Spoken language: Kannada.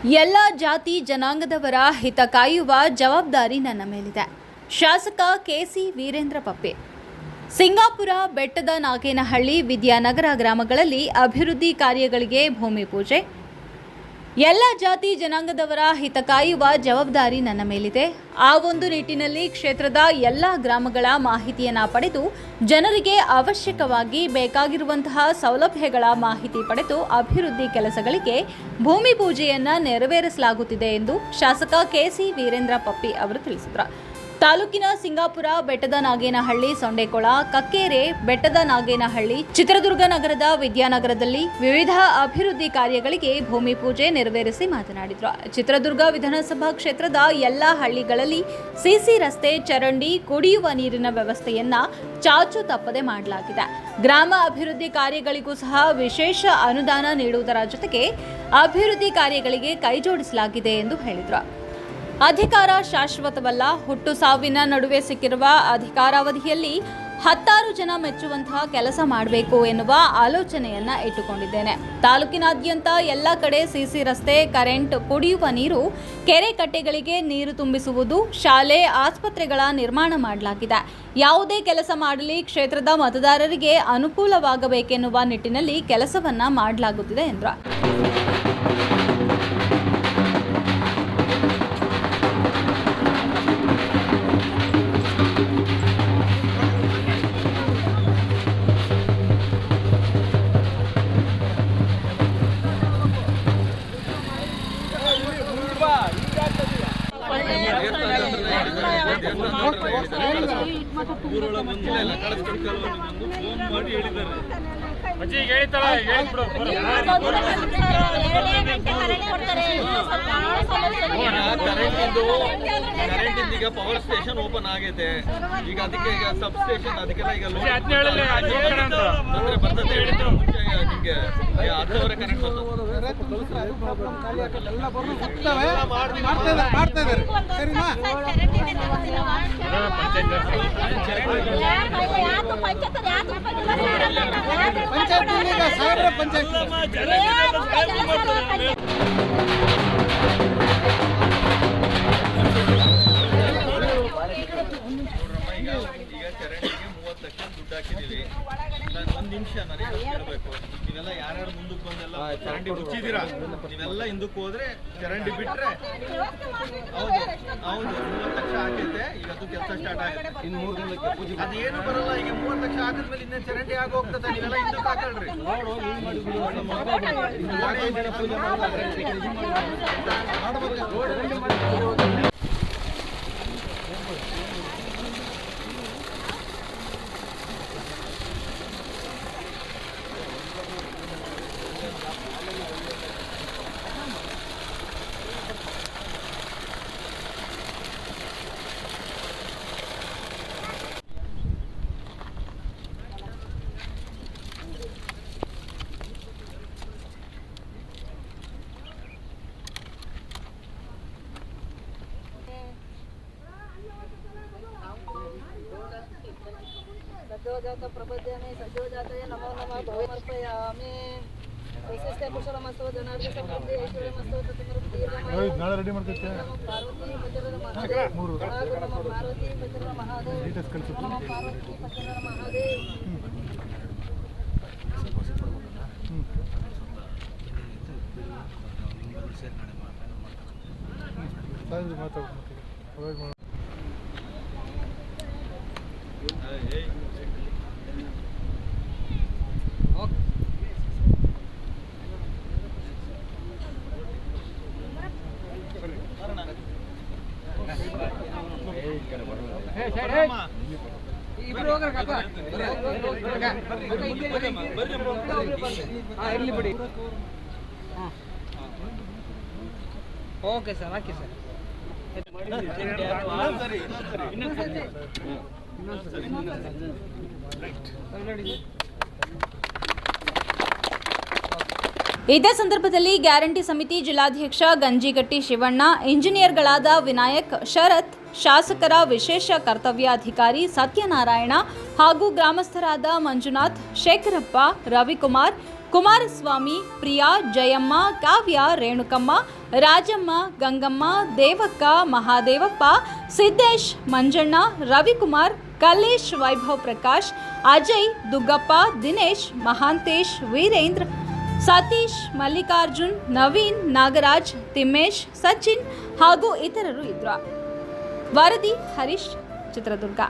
ಎಲ್ಲ ಜಾತಿ ಜನಾಂಗದವರ ಹಿತ ಕಾಯುವ ಜವಾಬ್ದಾರಿ ನನ್ನ ಮೇಲಿದೆ. ಶಾಸಕ ಕೆಸಿ ವೀರೇಂದ್ರ ಪಪ್ಪಿ. ಸಿಂಗಾಪುರ, ಬೆಟ್ಟದ ನಾಗೇನಹಳ್ಳಿ, ವಿದ್ಯಾನಗರ ಗ್ರಾಮಗಳಲ್ಲಿ ಅಭಿವೃದ್ಧಿ ಕಾರ್ಯಗಳಿಗೆ ಭೂಮಿ ಪೂಜೆ. ಎಲ್ಲ ಜಾತಿ ಜನಾಂಗದವರ ಹಿತ ಕಾಯುವ ಜವಾಬ್ದಾರಿ ನನ್ನ ಮೇಲಿದೆ. ಆ ಒಂದು ನಿಟ್ಟಿನಲ್ಲಿ ಕ್ಷೇತ್ರದ ಎಲ್ಲ ಗ್ರಾಮಗಳ ಮಾಹಿತಿಯನ್ನು ಪಡೆದು ಜನರಿಗೆ ಅವಶ್ಯಕವಾಗಿ ಬೇಕಾಗಿರುವಂತಹ ಸೌಲಭ್ಯಗಳ ಮಾಹಿತಿ ಪಡೆದು ಅಭಿವೃದ್ಧಿ ಕೆಲಸಗಳಿಗೆ ಭೂಮಿ ಪೂಜೆಯನ್ನು ನೆರವೇರಿಸಲಾಗುತ್ತಿದೆ ಎಂದು ಶಾಸಕ ಕೆಸಿ ವೀರೇಂದ್ರ ಪಪ್ಪಿ ಅವರು ತಿಳಿಸಿದರು. ತಾಲೂಕಿನ ಸಿಂಗಾಪುರ, ಬೆಟ್ಟದ ನಾಗೇನಹಳ್ಳಿ, ಸೊಂಡೆಕೊಳ, ಕಕ್ಕೇರೆ, ಬೆಟ್ಟದ ನಾಗೇನಹಳ್ಳಿ, ಚಿತ್ರದುರ್ಗ ನಗರದ ವಿದ್ಯಾನಗರದಲ್ಲಿ ವಿವಿಧ ಅಭಿವೃದ್ಧಿ ಕಾರ್ಯಗಳಿಗೆ ಭೂಮಿ ಪೂಜೆ ನೆರವೇರಿಸಿ ಮಾತನಾಡಿದರು. ಚಿತ್ರದುರ್ಗ ವಿಧಾನಸಭಾ ಕ್ಷೇತ್ರದ ಎಲ್ಲ ಹಳ್ಳಿಗಳಲ್ಲಿ ಸಿಸಿ ರಸ್ತೆ, ಚರಂಡಿ, ಕುಡಿಯುವ ನೀರಿನ ವ್ಯವಸ್ಥೆಯನ್ನ ಚಾಚು ತಪ್ಪದೆ ಮಾಡಲಾಗಿದೆ. ಗ್ರಾಮ ಅಭಿವೃದ್ಧಿ ಕಾರ್ಯಗಳಿಗೂ ಸಹ ವಿಶೇಷ ಅನುದಾನ ನೀಡುವುದರ ಜೊತೆಗೆ ಅಭಿವೃದ್ಧಿ ಕಾರ್ಯಗಳಿಗೆ ಕೈಜೋಡಿಸಲಾಗಿದೆ ಎಂದು ಹೇಳಿದರು. ಅಧಿಕಾರ ಶಾಶ್ವತವಲ್ಲ. ಹುಟ್ಟು ಸಾವಿನ ನಡುವೆ ಸಿಕ್ಕಿರುವ ಅಧಿಕಾರಾವಧಿಯಲ್ಲಿ 16 ಜನ ಮೆಚ್ಚುವಂತಹ ಕೆಲಸ ಮಾಡಬೇಕು ಎನ್ನುವ ಆಲೋಚನೆಯನ್ನ ಇಟ್ಟುಕೊಂಡಿದ್ದೇನೆ. ತಾಲೂಕಿನಾದ್ಯಂತ ಎಲ್ಲ ಕಡೆ ಸಿಸಿ ರಸ್ತೆ, ಕರೆಂಟ್, ಕುಡಿಯುವ ನೀರು, ಕೆರೆ ಕಟ್ಟೆಗಳಿಗೆ ನೀರು ತುಂಬಿಸುವುದು, ಶಾಲೆ, ಆಸ್ಪತ್ರೆಗಳ ನಿರ್ಮಾಣ ಮಾಡಲಾಗಿದೆ. ಯಾವುದೇ ಕೆಲಸ ಮಾಡಲಿ ಕ್ಷೇತ್ರದ ಮತದಾರರಿಗೆ ಅನುಕೂಲವಾಗಬೇಕೆನ್ನುವ ನಿಟ್ಟಿನಲ್ಲಿ ಕೆಲಸವನ್ನ ಮಾಡಲಾಗುತ್ತಿದೆ ಎಂದರು. ಈಗ ಪವರ್ ಸ್ಟೇಷನ್ ಓಪನ್ ಆಗೈತೆ. ಈಗ ಅದಕ್ಕೆ ಈಗ ಸಬ್ ಸ್ಟೇಷನ್ ಅದಕ್ಕೆಲ್ಲ ಈಗ ಬರ್ತದೆ. ನಿಮ್ಗೆ 10 ಕರೆಂಟ್ ಈಗ ಚರಂಡಿಗೆ 30 ಲಕ್ಷ ದುಡ್ಡು ಹಾಕಿದೀವಿ. ನಾನು 1 ನಿಮಿಷ ನನಗೆ ಹೇಳ್ಬೇಕು. ನೀವೆಲ್ಲ ಯಾರ್ಯಾರು ಮುಂದಕ್ಕೆ ಬಂದೆಲ್ಲ ಚರಂಡಿ ಮುಚ್ಚಿದ್ದೀರಾ, ನೀವೆಲ್ಲ ಹಿಂದಕ್ಕೆ ಹೋದ್ರೆ ಚರಂಡಿ ಬಿಟ್ರೆ ಹೌದು 30 ಲಕ್ಷ ಹಾಕೈತೆ. ಈಗ ಅದು ಕೆಲಸ ಸ್ಟಾರ್ಟ್ ಆಗುತ್ತೆ. ಇನ್ನು 3 ದಿನಕ್ಕೆ ಪೂಜೆ ಅದೇನು ಬರಲ್ಲ. ಈಗ 30 ಲಕ್ಷ ಹಾಕಿದ್ಮೇಲೆ ಇನ್ನೇ ಚರಂಡಿ ಆಗೋಗ್ತದೆ. ನೀವೆಲ್ಲ ಹಿಂದಕ್ಕೆ ಹಾಕಲ್ರಿ. सद्योजात प्रपद्यामि सद्योजातये नमो नमः भवमर्पयामि वैशिष्ट्य कुशलमस्तु जनार्दन समृद्धि ऐश्वर्यमस्तु तत्मरुद्धि नाಳೆ ರೆಡಿ ಮಾಡ್ತಿದ್ದೆ ಪಾರ್ವತಿ ಪಂಚರಣ ಮಹಾದೇವ ಮೂರು ನಮೋ ಪಾರ್ವತಿ ಪಂಚರಣ ಮಹಾದೇವ ಡೀಟೇಲ್ಸ್ ಕಳಿಸು ನಮೋ ಪಾರ್ವತಿ ಪಂಚರಣ ಮಹಾದೇವ ಸಾಯಿಲ್ ಮಾತಾಡು ಓಕೆ ಸರ್, ಹಾಕಿ ಸರ್. ಇದೇ ಸಂದರ್ಭದಲ್ಲಿ ಗ್ಯಾರಂಟಿ ಸಮಿತಿ ಜಿಲ್ಲಾಧ್ಯಕ್ಷ ಗಂಜಿಗಟ್ಟಿ ಶಿವಣ್ಣ, ಇಂಜಿನಿಯರ್ಗಳಾದ ವಿನಾಯಕ್, ಶರತ್, ಶಾಸಕರ ವಿಶೇಷ ಕರ್ತವ್ಯಾಧಿಕಾರಿ ಸತ್ಯನಾರಾಯಣ ಹಾಗೂ ಗ್ರಾಮಸ್ಥರಾದ ಮಂಜುನಾಥ್, ಶೇಖರಪ್ಪ, ರವಿಕುಮಾರ್, ಕುಮಾರಸ್ವಾಮಿ, ಪ್ರಿಯಾ, ಜಯಮ್ಮ, ಕಾವ್ಯ, ರೇಣುಕಮ್ಮ, ರಾಜಮ್ಮ, ಗಂಗಮ್ಮ, ದೇವಕ್ಕ, ಮಹಾದೇವಪ್ಪ, ಸಿದ್ದೇಶ್, ಮಂಜಣ್ಣ, ರವಿಕುಮಾರ್, ಕಲ್ಲೇಶ್, ವೈಭವ್ ಪ್ರಕಾಶ್, ಅಜಯ್, ದುಗ್ಗಪ್ಪ, ದಿನೇಶ್, ಮಹಾಂತೇಶ್, ವೀರೇಂದ್ರ, ಸತೀಶ್, ಮಲ್ಲಿಕಾರ್ಜುನ್, ನವೀನ್, ನಾಗರಾಜ್, ತಿಮ್ಮೇಶ್, ಸಚಿನ್ ಹಾಗೂ ಇತರರು ಇದ್ರು. ವರದಿ ಹರೀಶ್, ಚಿತ್ರದುರ್ಗ.